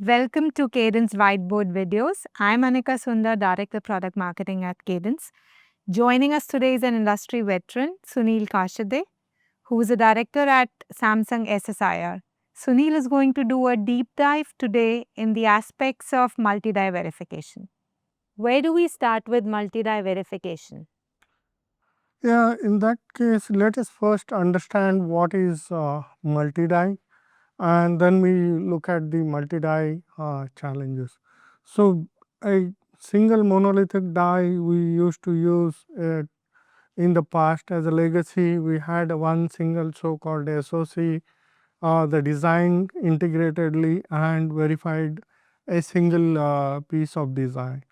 Welcome to Cadence Whiteboard videos. I'm Aneka Sunanda, Director Product Marketing at Cadence. Joining us today is an industry veteran, Sunil Kashid, who is a director at Samsung SSIR. Sunil is going to do a deep dive today in the aspects of multi-die verification. Where do we start with multi-die verification? Yeah, in that case, let us first understand what is multi-die, and then we look at the multi-die challenges. So, a single monolithic die we used to use it in the past as a legacy. We had one single so-called SoC, the design integratedly and verified a single piece of design.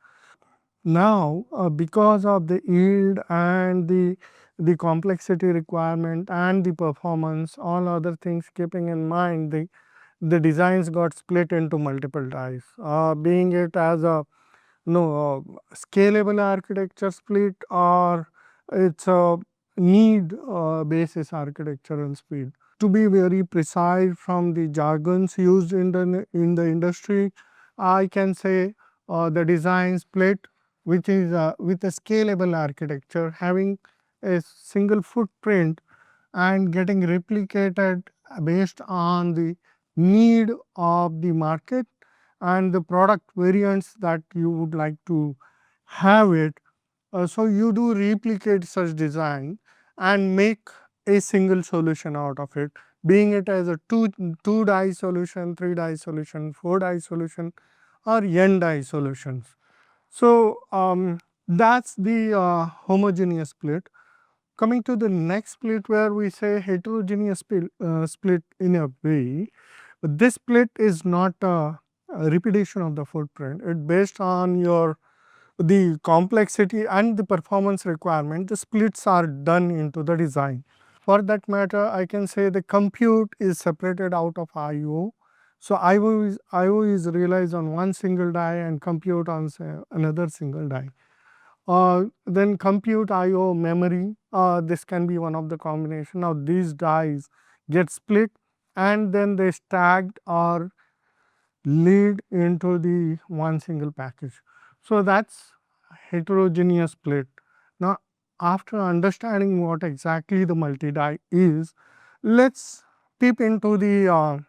Now, because of the yield and the complexity requirement and the performance, all other things keeping in mind, the designs got split into multiple dies, being it as a scalable architecture split, or it's a need basis architectural split. To be very precise from the jargons used in the industry, I can say the design split, which is with a scalable architecture, having a single footprint and getting replicated based on the need of the market and the product variants that you would like to have it. So you do replicate such design and make a single solution out of it, being it as a two die solution, three die solution, four die solution, or n die solutions. So that's the homogeneous split. Coming to the next split, where we say heterogeneous split in a way, this split is not a repetition of the footprint. It based on your the complexity and the performance requirement, the splits are done into the design. For that matter, I can say the compute is separated out of I/O. So I/O is realized on one single die and compute on say, another single die. Then compute I/O memory, this can be one of the combination. Now these dies get split and then they stacked or lead into the one single package. So that's heterogeneous split. Now after understanding what exactly the multi-die is, let's peep into the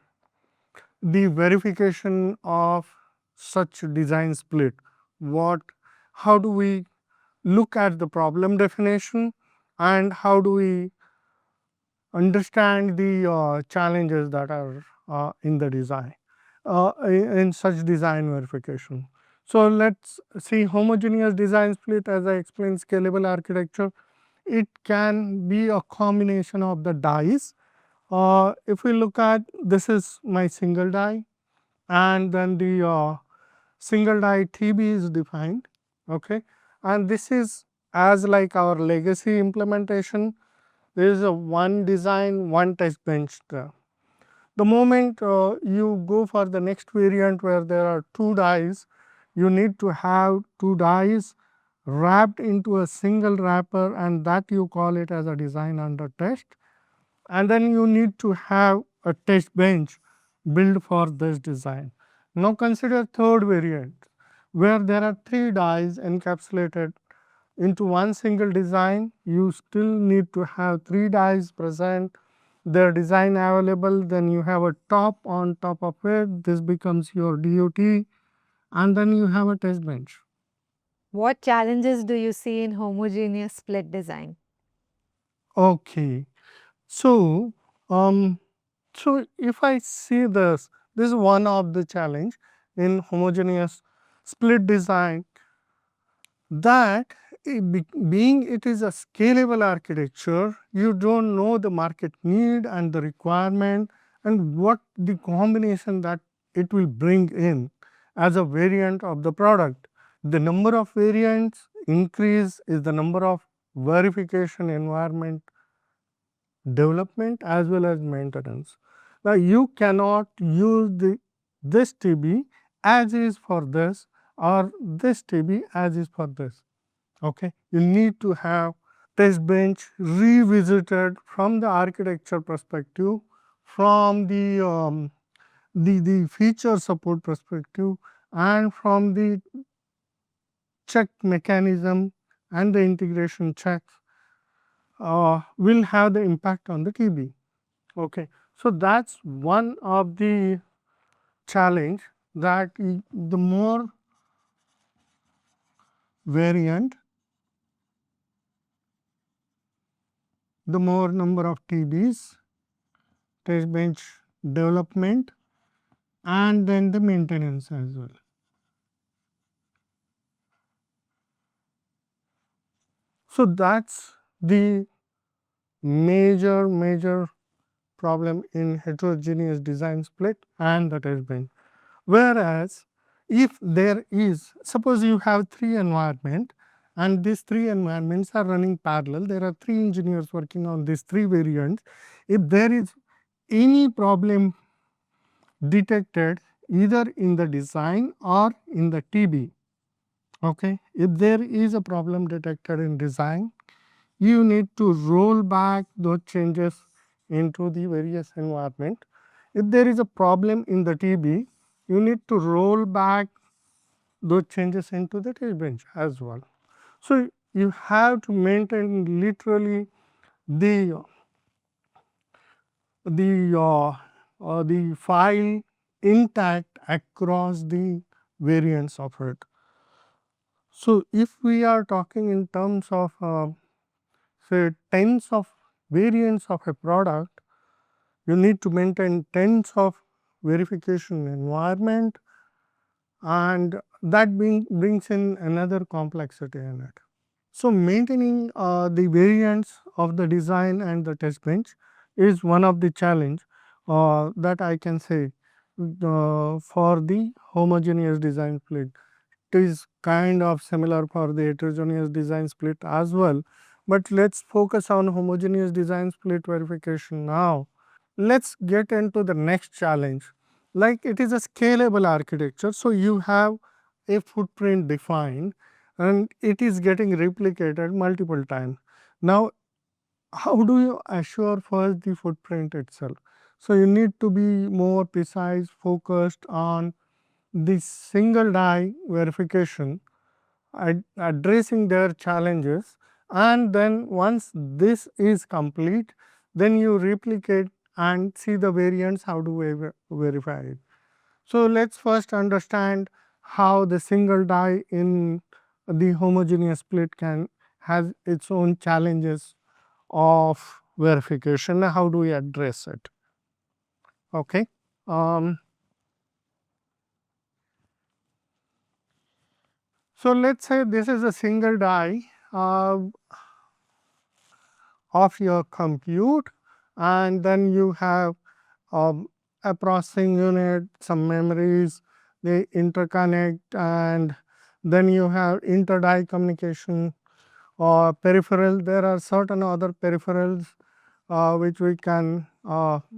verification of such design split. How do we look at the problem definition and how do we understand the challenges that are in the design in such design verification. So let's see homogeneous design split. As I explained, scalable architecture, it can be a combination of the dies. If we look at, this is my single die, and then the single die TB is defined, okay, and this is as like our legacy implementation. There is a one design, one test bench there. The moment you go for the next variant where there are two dies, you need to have two dies wrapped into a single wrapper, and that you call it as a design under test. And then you need to have a test bench built for this design. Now consider third variant where there are three dies encapsulated into one single design. You still need to have three dies present, their design available, then you have a top on top of it, this becomes your DOT, and then you have a test bench. What challenges do you see in homogeneous split design? Okay, so so if I see this is one of the challenge in homogeneous split design, that being it is a scalable architecture, you don't know the market need and the requirement and what the combination that it will bring in as a variant of the product. The number of variants increase is the number of verification environment development as well as maintenance. Now you cannot use this TB as is for this or this TB as is for this. Okay, you need to have test bench revisited from the architecture perspective, from the the feature support perspective and from the check mechanism and the integration checks will have the impact on the TB. Okay. So, that is one of the challenge, that the more variant, the more number of TBs, test bench development, and then the maintenance as well. So, that is the major problem in heterogeneous design split and the test bench. Whereas, if there is, suppose you have 3 environment and these 3 environments are running parallel, there are 3 engineers working on these 3 variants. If there is any problem detected either in the design or in the TB, okay, if there is a problem detected in design, you need to roll back those changes into the various environment. If there is a problem in the TB, you need to roll back those changes into the test bench as well. So, you have to maintain literally the the file intact across the variants of it. So, if we are talking in terms of say tens of variants of a product, you need to maintain tens of verification environment, and that brings in another complexity in it. So, maintaining the variants of the design and the test bench is one of the challenge that I can say for the homogeneous design split. It is kind of similar for the heterogeneous design split as well, but let us focus on homogeneous design split verification now. Let us get into the next challenge, like it is a scalable architecture. So, you have a footprint defined and it is getting replicated multiple times. Now, how do you assure first the footprint itself? So, you need to be more precise, focused on the single die verification, addressing their challenges, and then once this is complete, then you replicate and see the variants how to verify it. So, let us first understand how the single die in the homogeneous split can has its own challenges of verification. How do we address it? Okay. So, let us say this is a single die of your compute, and then you have a processing unit, some memories, they interconnect, and then you have inter die communication or peripheral. There are certain other peripherals which we can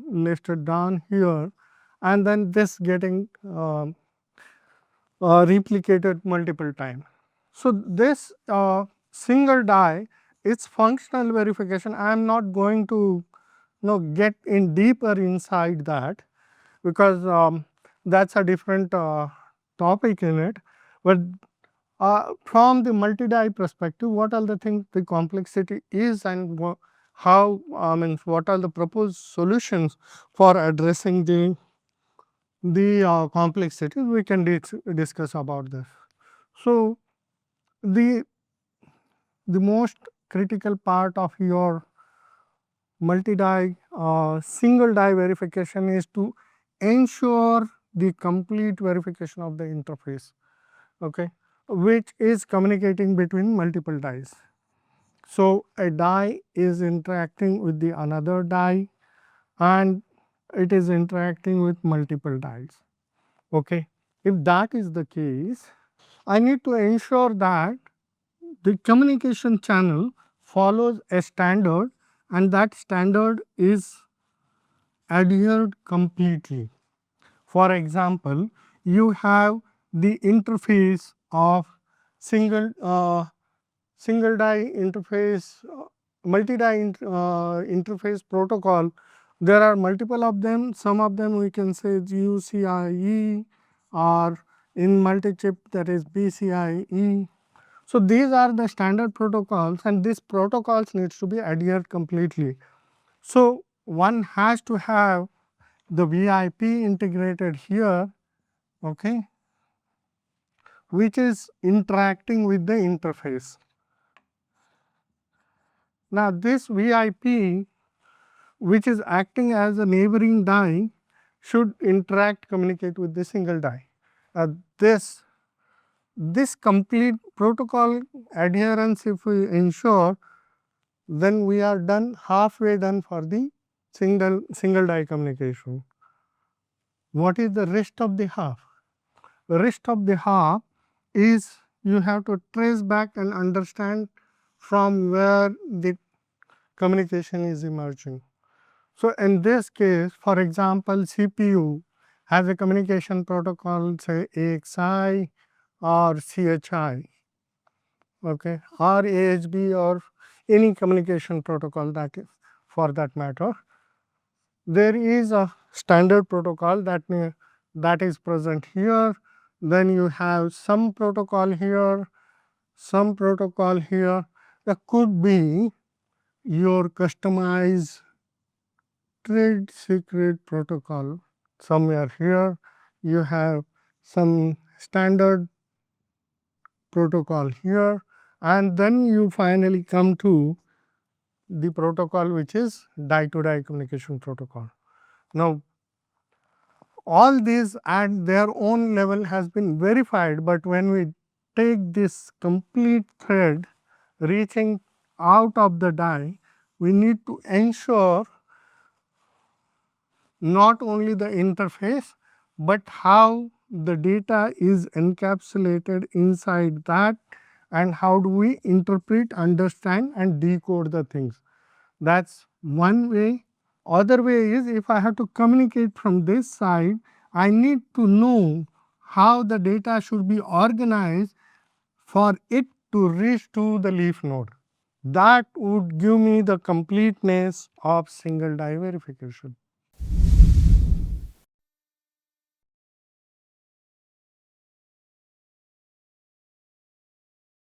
list it down here, and then this getting replicated multiple times. So, this single die, its functional verification, I am not going to get in deeper inside that, because that is a different topic in it. But from the multi-die perspective, what are the things the complexity is, and how means what are the proposed solutions for addressing the complexity, we can discuss about this. So, the most critical part of your multi-die single die verification is to ensure the complete verification of the interface, okay, which is communicating between multiple dies. So, a die is interacting with the another die and it is interacting with multiple dies. Okay. If that is the case, I need to ensure that the communication channel follows a standard, and that standard is adhered completely. For example, you have the interface of single single die interface, multi die interface protocol There are multiple of them. Some of them we can say UCIe, or in multi-chip that is PCIe. So, these are the standard protocols, and these protocols needs to be adhered completely. So, one has to have the VIP integrated here, okay, which is interacting with the interface. Now, this VIP, which is acting as a neighboring die, should communicate with the single die. This complete protocol adherence, if we ensure, then we are done, halfway done for the single die communication. What is the rest of the half? The rest of the half is you have to trace back and understand from where the communication is emerging. So, in this case, for example, CPU has a communication protocol, say AXI or CHI, okay, or AHB, or any communication protocol that is for that matter. There is a standard protocol that is present here. Then you have some protocol here, some protocol here. That could be your customized trade secret protocol. Somewhere here you have some standard protocol here, and then you finally come to the protocol which is die to die communication protocol. Now, all these at their own level has been verified, but when we take this complete thread reaching out of the die, we need to ensure not only the interface, but how the data is encapsulated inside that, and how do we interpret, understand and decode the things. That is one way. Other way is, if I have to communicate from this side, I need to know how the data should be organized for it to reach to the leaf node. That would give me the completeness of single die verification.